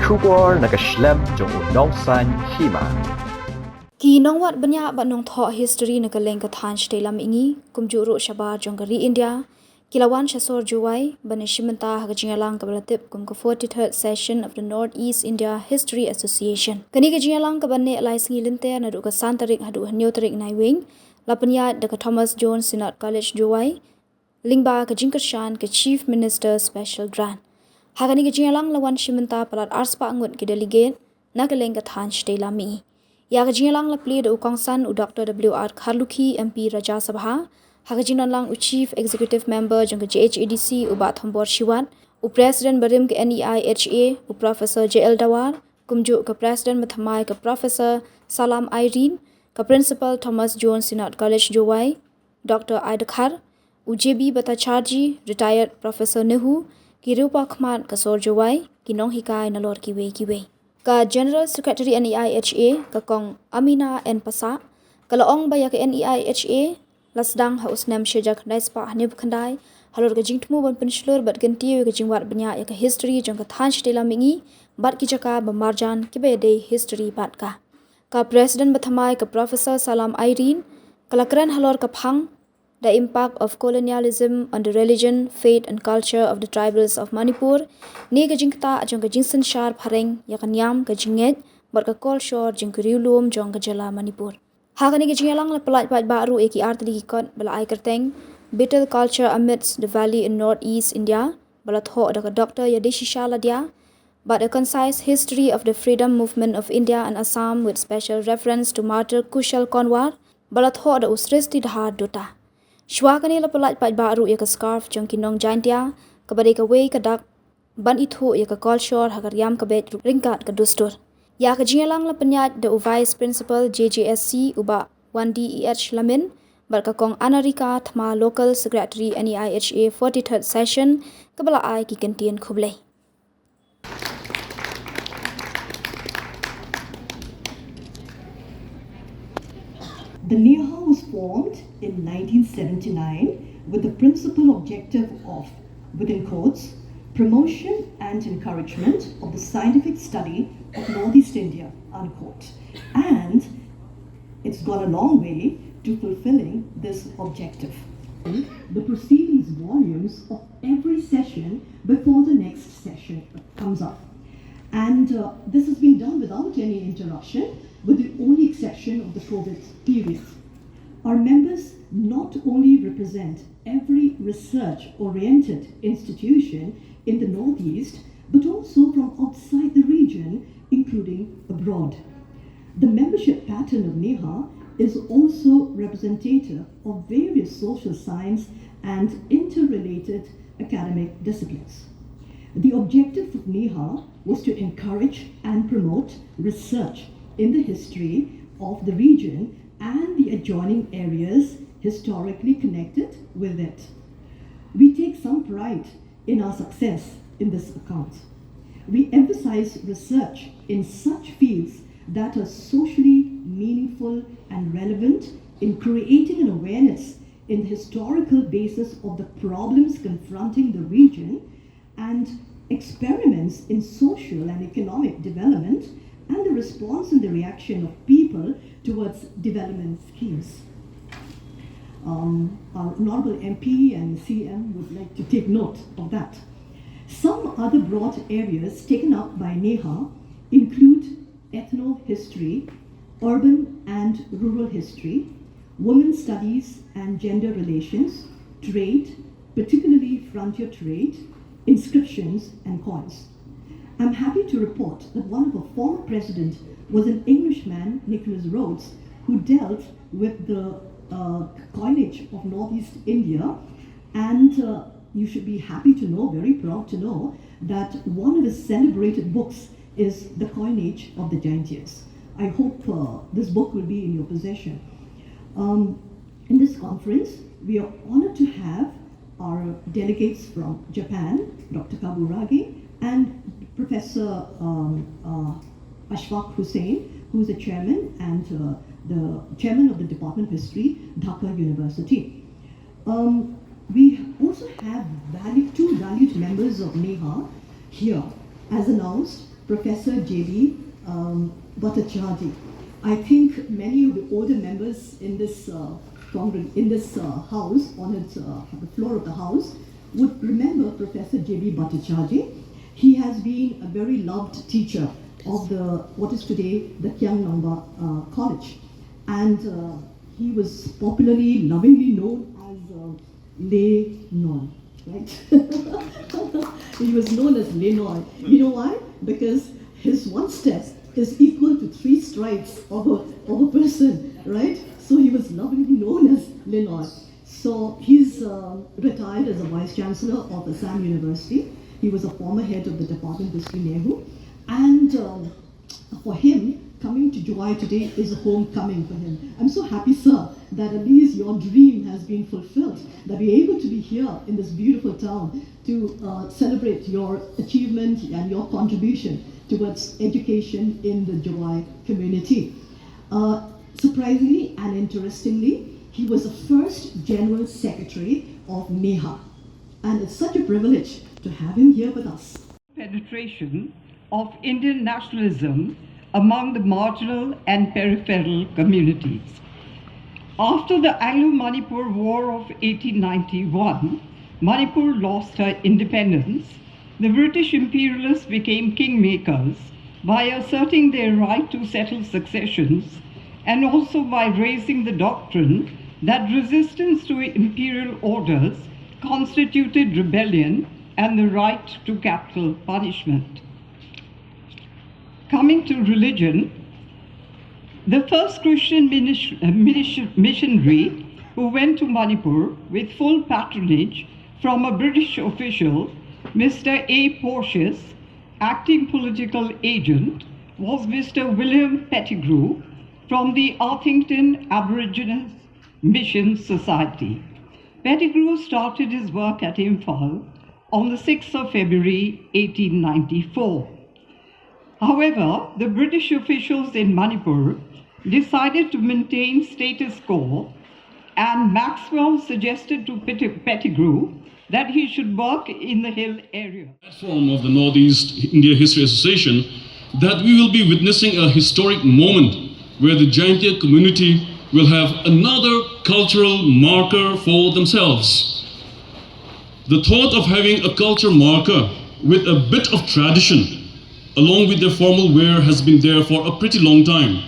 Shubor nakaslem jong unongsan Hima. Ki NONGWAD BNIAH ba NONGTHOH HISTORI NEKYLLENG KATHAN SHTELAM INGI KUMJURU SHABAR JONGARI INDIA KILAWAN SHASOR JUWAI BANISHIMENTA HAGAJINGALANG KABALATIP KUM 43rd session of the Northeast India History Association. Kani Gajingalang Kabane Laisingi Linte Naduka Santarik Hadu Hanyotarik Naiwing Lapanya Daka Thomas Jones Synod College Juwai Lingba Kajinkershan Ka Chief Minister Special Grant. Hagani Gajingalang Lawan Shimenta Palat Arspa Angut Ki Delegate Nakaleng Kathan Shtelam INGI. Ya Gajingalang la plead ukongsan u Dr. W.R. Kharlukhi MP Raja Sabha, Hagajinalang u Chief Executive Member jong JHADC u Bat Hombor Shiwat, u President Barim ke NEIHA u Professor J.L. Dawar, kumju ke President Mathamai ke Professor Salam Irene, ke Principal Thomas Jones Synod College Jowai, Dr. Aidakhar, u JB Batacharji, Retired Professor Nehu, ki Rupa Khmat ke Sor Jowai, ki Nong Hikai Nalor Kiwe. Ka General Secretary NEIHA ka kong Amina N Pasa ka laong baya ka NEIHA lasdang haus nam shejak naispa hanib khandai halor ka jingtmu ban penslur bat ganti ka jingwat banya ya ka history jong ka than shtela mingi bat ki jaka ba marjan ki be de history bat ka President Bathamai ka Professor Salam Irene kalakran halor ka phang the impact of colonialism on the religion, faith and culture of the tribals of Manipur, ni ka jingta jong ka jingsan shar phareng ya ka nyam ka jinget bar ka kol shor jing ka riulum jong ka jala Manipur. Hagani ka jingalang la palat pat baru eki artli kot bala ai kerteng bitter culture amidst the valley in northeast India bala tho da ka Dr. Yadeshi Shaladia but a concise history of the freedom movement of India and Assam with special reference to Martyr Kushal Konwar bala tho da usristi dhar dota. Shwakani la palat pat baru ya ka scarf jong kinong jantia ka bare ka wei ka dak ban ithu ya ka kolshor hagar yam ka bet ringkat ka dustur ya ka jingalang la panyat the vice principal JJSC uba WAN DEH lamin bar ka kong Anarika thma local secretary NEIHA 43rd session ka bala ai ki kantian khublei. The NEIHA was formed in 1979 with the principal objective of, within quotes, promotion and encouragement of the scientific study of Northeast India, unquote. And it's gone a long way to fulfilling this objective. The proceedings volumes of every session before the next session comes up. And this has been done without any interruption, with the only exception of the COVID period. Our members not only represent every research-oriented institution in the Northeast, but also from outside the region, including abroad. The membership pattern of NEIHA is also representative of various social science and interrelated academic disciplines. The objective of NEIHA was to encourage and promote research in the history of the region and the adjoining areas historically connected with it. We take some pride in our success in this account. We emphasize research in such fields that are socially meaningful and relevant in creating an awareness in the historical basis of the problems confronting the region and experiments in social and economic development and the response and the reaction of people towards development schemes. Our Honorable MP and CM would like to take note of that. Some other broad areas taken up by NEIHA include ethno-history, urban and rural history, women's studies and gender relations, trade, particularly frontier trade, inscriptions and coins. I'm happy to report that one of our former president was an Englishman, Nicholas Rhodes, who dealt with the coinage of Northeast India, and you should be happy to know, very proud to know, that one of his celebrated books is The Coinage of the Giants. I hope this book will be in your possession. In this conference, we are honored to have our delegates from Japan, Dr. Kaburagi, and Professor Ashfaq Hussain, who is the chairman and the chairman of the Department of History, Dhaka University. We also have two valued members of NEIHA here, as announced, Professor J.B. Bhattacharjee. I think many of the older members in this house, the floor of the house, would remember Professor J.B. Bhattacharjee. He has been a very loved teacher of what is today the NONGWAD College, and he was popularly, lovingly known as Le Non, right? He was known as Le Non. You know why? Because his one step is equal to 3 strides of a person, right? So he was lovingly known as Le Non. So he's retired as a Vice Chancellor of Assam University. He was a former head of the Department of BNIAH. And for him, coming to July today is a homecoming for him. I'm so happy, sir, that at least your dream has been fulfilled, that we're able to be here in this beautiful town to celebrate your achievement and your contribution towards education in the July community. Surprisingly and interestingly, he was the first General Secretary of NEIHA. And it's such a privilege to have him here with us. Penetration of Indian nationalism among the marginal and peripheral communities. After the Anglo-Manipur War of 1891, Manipur lost her independence. The British imperialists became kingmakers by asserting their right to settle successions and also by raising the doctrine that resistance to imperial orders constituted rebellion and the right to capital punishment. Coming to religion, the first Christian missionary who went to Manipur with full patronage from a British official, Mr. A. Porteous, acting political agent, was Mr. William Pettigrew from the Arthington Aborigines Mission Society. Pettigrew started his work at Imphal on the 6th of February 1894. However, the British officials in Manipur decided to maintain status quo, and Maxwell suggested to Pettigrew that he should work in the hill area. Platform of the Northeast India History Association, that we will be witnessing a historic moment where the Jaintia community will have another cultural marker for themselves. The thought of having a culture marker with a bit of tradition along with their formal wear has been there for a pretty long time,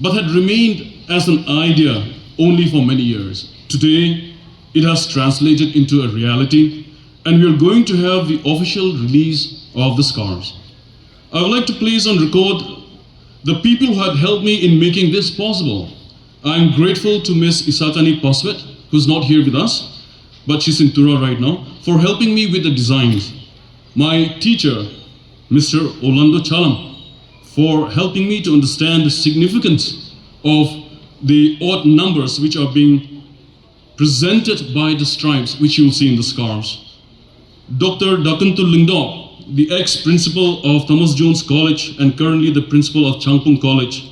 but had remained as an idea only for many years. Today, it has translated into a reality, and we are going to have the official release of the scarves. I would like to place on record the people who had helped me in making this possible. I am grateful to Ms. Isatani Paswet, who's not here with us, but she's in Tura right now, for helping me with the designs. My teacher, Mr. Orlando Chalam, for helping me to understand the significance of the odd numbers which are being presented by the stripes which you will see in the scarves. Dr. Dakantul Lingdok, the ex-principal of Thomas Jones College and currently the principal of Changpung College,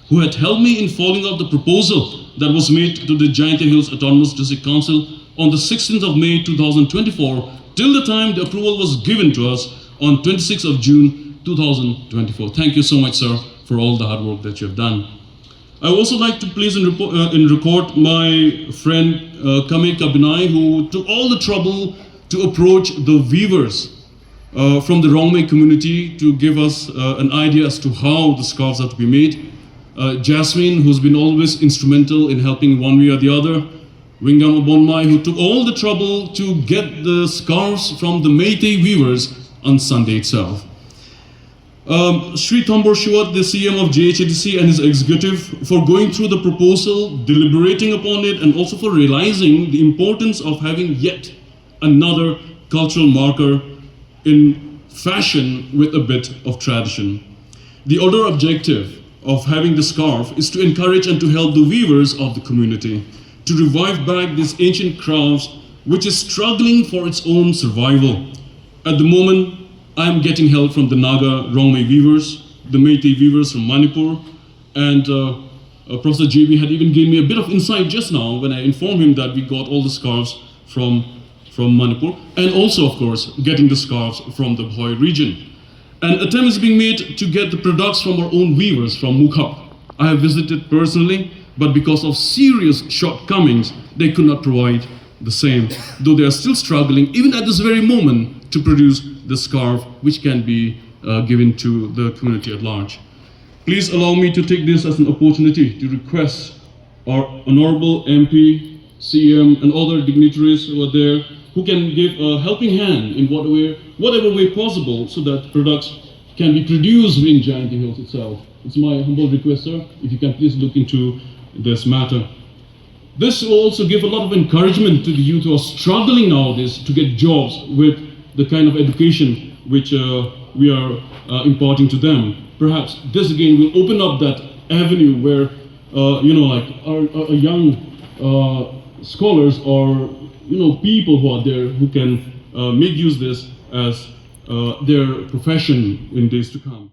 who had helped me in following up the proposal that was made to the Jaintia Hills Autonomous District Council on the 16th of May 2024 till the time the approval was given to us on 26th of June 2024. Thank you so much, sir, for all the hard work that you have done. I would also like to place in record my friend Kame Kabinai, who took all the trouble to approach the weavers from the Rongmei community to give us an idea as to how the scarves are to be made. Jasmine, who's been always instrumental in helping one way or the other. Wingam Abonmai, who took all the trouble to get the scarves from the Meitei weavers on Sunday itself. Sri Thambor Shiwat, the CM of JHADC and his executive, for going through the proposal, deliberating upon it, and also for realizing the importance of having yet another cultural marker in fashion with a bit of tradition. The other objective of having the scarf is to encourage and to help the weavers of the community to revive back these ancient crafts which is struggling for its own survival. At the moment, I am getting help from the Naga Rongmei weavers, the Meitei weavers from Manipur, and Professor JB had even given me a bit of insight just now when I informed him that we got all the scarves from Manipur, and also, of course, getting the scarves from the Bhoi region. An attempt is being made to get the products from our own weavers from Mukhap. I have visited personally, but because of serious shortcomings, they could not provide the same, though they are still struggling, even at this very moment, to produce the scarf which can be given to the community at large. Please allow me to take this as an opportunity to request our Honorable MP, CM, and other dignitaries who are there who can give a helping hand in whatever way possible so that products can be produced in Jayanti Hills itself. It's my humble request, sir, if you can please look into this matter. This will also give a lot of encouragement to the youth who are struggling nowadays to get jobs with the kind of education which we are imparting to them. Perhaps this again will open up that avenue where, our young scholars or people who are there who can make use of this as their profession in days to come.